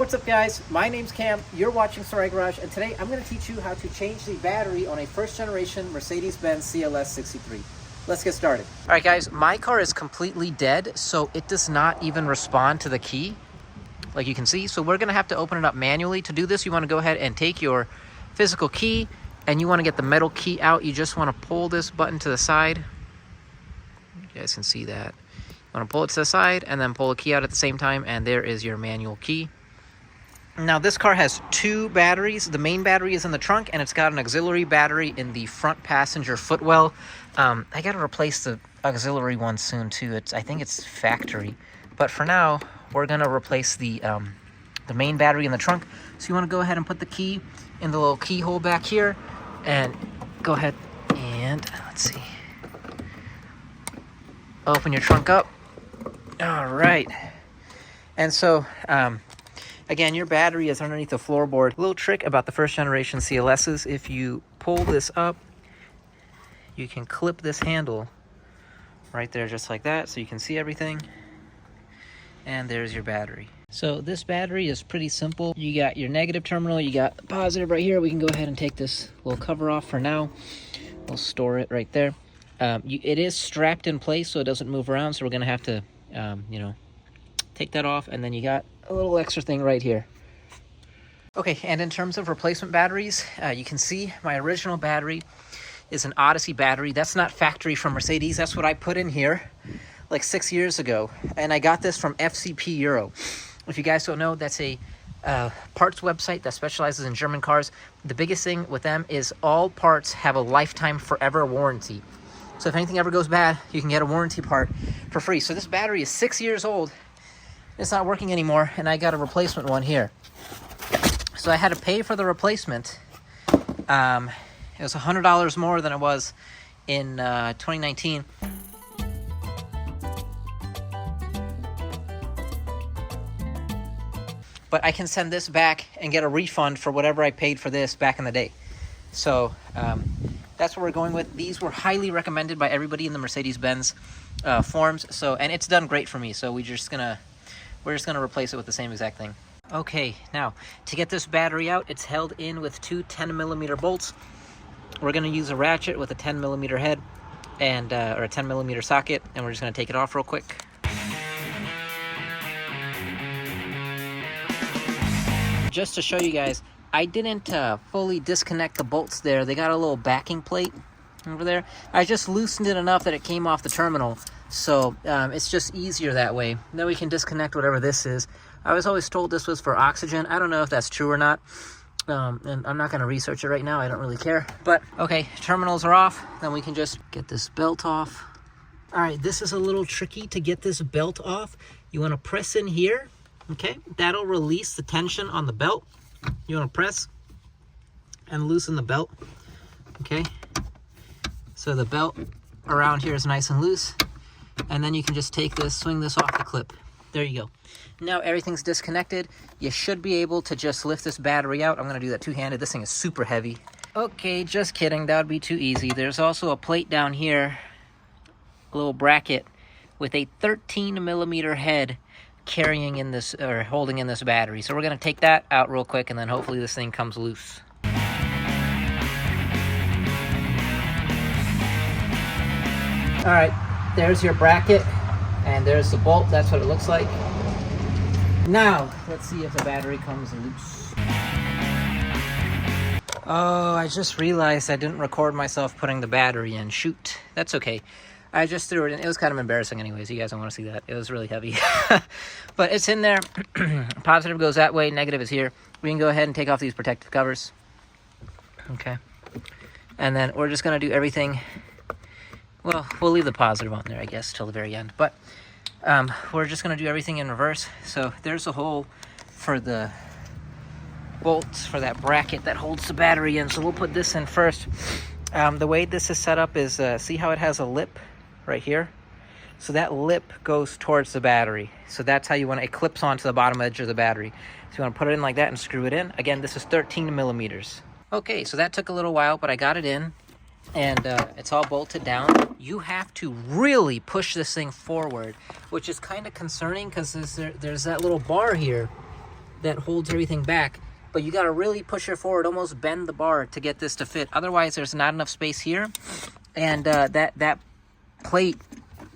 What's up guys, my name's Cam, you're watching Sarai Garage, and today I'm going to teach you how to change the battery on a first generation Mercedes-Benz CLS63. Let's get started. Alright guys, my car is completely dead, so it does not even respond to the key, like you can see. So we're going to have to open it up manually. To do this, you want to go ahead and take your physical key, and you want to get the metal key out. You just want to pull this button to the side. You guys can see that. You want to pull it to the side, and then pull the key out at the same time, and there is your manual key. Now this car has two batteries. The main battery is in the trunk, and it's got an auxiliary battery in the front passenger footwell. I got to replace the auxiliary one soon too. I think it's factory, but for now we're gonna replace the main battery in the trunk. So you want to go ahead and put the key in the little keyhole back here, and go ahead and let's see, open your trunk up. All right, and so again, your battery is underneath the floorboard. A little trick about the first generation CLSs, if you pull this up, you can clip this handle right there just like that, so you can see everything. And there's your battery. So this battery is pretty simple. You got your negative terminal, you got the positive right here. We can go ahead and take this little cover off for now. We'll store it right there. It is strapped in place so it doesn't move around, so we're gonna have to, take that off, and then you got a little extra thing right here. Okay, and in terms of replacement batteries, you can see my original battery is an Odyssey battery. That's not factory from Mercedes. That's what I put in here like 6 years ago, and I got this from FCP Euro. If you guys don't know, that's a parts website that specializes in German cars. The biggest thing with them is all parts have a lifetime forever warranty. So if anything ever goes bad, you can get a warranty part for free. So this battery is 6 years old. It's not working anymore, and I got a replacement one here. So I had to pay for the replacement. It was $100 more than it was in 2019. But I can send this back and get a refund for whatever I paid for this back in the day. So that's what we're going with. These were highly recommended by everybody in the Mercedes-Benz forums. So, and it's done great for me. So we're just gonna replace it with the same exact thing. Okay, now to get this battery out, it's held in with two 10mm bolts. We're gonna use a ratchet with a 10mm head and or a 10mm socket, and we're just gonna take it off real quick. Just to show you guys, I didn't fully disconnect the bolts there. They got a little backing plate over there. I just loosened it enough that it came off the terminal. So it's just easier that way. Then we can disconnect whatever this is. I was always told this was for oxygen. I don't know if that's true or not. And I'm not going to research it right now. I don't really care. But okay, terminals are off. Then we can just get this belt off. All right, this is a little tricky to get this belt off. You want to press in here. Okay, that'll release the tension on the belt. You want to press and loosen the belt. Okay, so the belt around here is nice and loose. And then you can just take this, swing this off the clip. There you go. Now everything's disconnected. You should be able to just lift this battery out. I'm going to do that two-handed. This thing is super heavy. Okay, just kidding. That would be too easy. There's also a plate down here, a little bracket with a 13mm head carrying in this, or holding in this battery. So we're going to take that out real quick, and then hopefully this thing comes loose. All right. There's your bracket, and there's the bolt. That's what it looks like. Now, let's see if the battery comes loose. Oh, I just realized I didn't record myself putting the battery in. Shoot. That's okay. I just threw it in. It was kind of embarrassing anyways. You guys don't want to see that. It was really heavy. But it's in there. Positive goes that way. Negative is here. We can go ahead and take off these protective covers. Okay. And then we're just going to do everything. Well, we'll leave the positive on there, I guess, till the very end. But we're just going to do everything in reverse. So there's a hole for the bolts for that bracket that holds the battery in. So we'll put this in first. The way this is set up is, see how it has a lip right here? So that lip goes towards the battery. So that's how you want it clips onto the bottom edge of the battery. So you want to put it in like that and screw it in. Again, this is 13mm. Okay, so that took a little while, but I got it in. And it's all bolted down. You have to really push this thing forward, which is kind of concerning because there's that little bar here that holds everything back. But you got to really push it forward, almost bend the bar to get this to fit. Otherwise, there's not enough space here, and that plate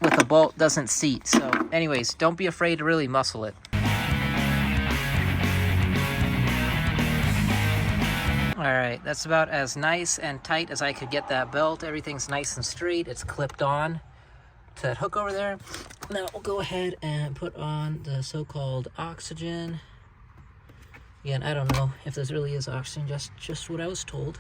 with the bolt doesn't seat. So anyways, don't be afraid to really muscle it. All right, that's about as nice and tight as I could get that belt. Everything's nice and straight. It's clipped on to that hook over there. Now we'll go ahead and put on the so-called oxygen. Again, I don't know if this really is oxygen, just what I was told.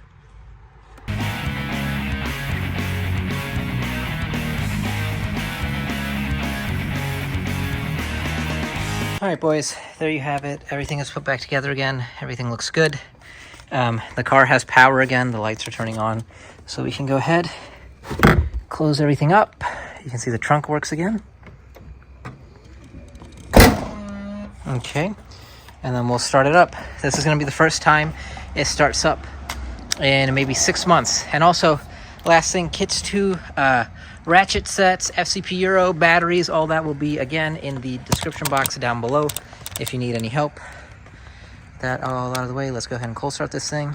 All right, boys, there you have it. Everything is put back together again. Everything looks good. The car has power again. The lights are turning on. So we can go ahead, close everything up. You can see the trunk works again. Okay. And then we'll start it up. This is going to be the first time it starts up in maybe 6 months. And also, last thing, kits to ratchet sets, FCP Euro, batteries, all that will be, again, in the description box down below if you need any help. That all out of the way, let's go ahead and cold start this thing.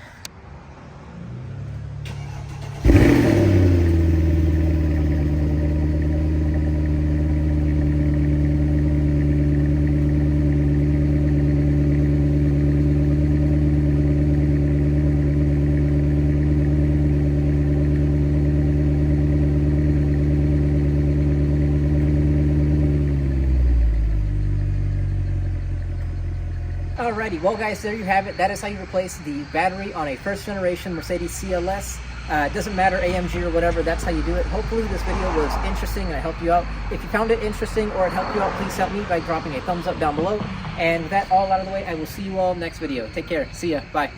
Alrighty, well guys, there you have it. That is how you replace the battery on a first generation Mercedes CLS. It doesn't matter, AMG or whatever, that's how you do it. Hopefully this video was interesting and I helped you out. If you found it interesting or it helped you out, please help me by dropping a thumbs up down below. And with that all out of the way, I will see you all next video. Take care. See ya. Bye.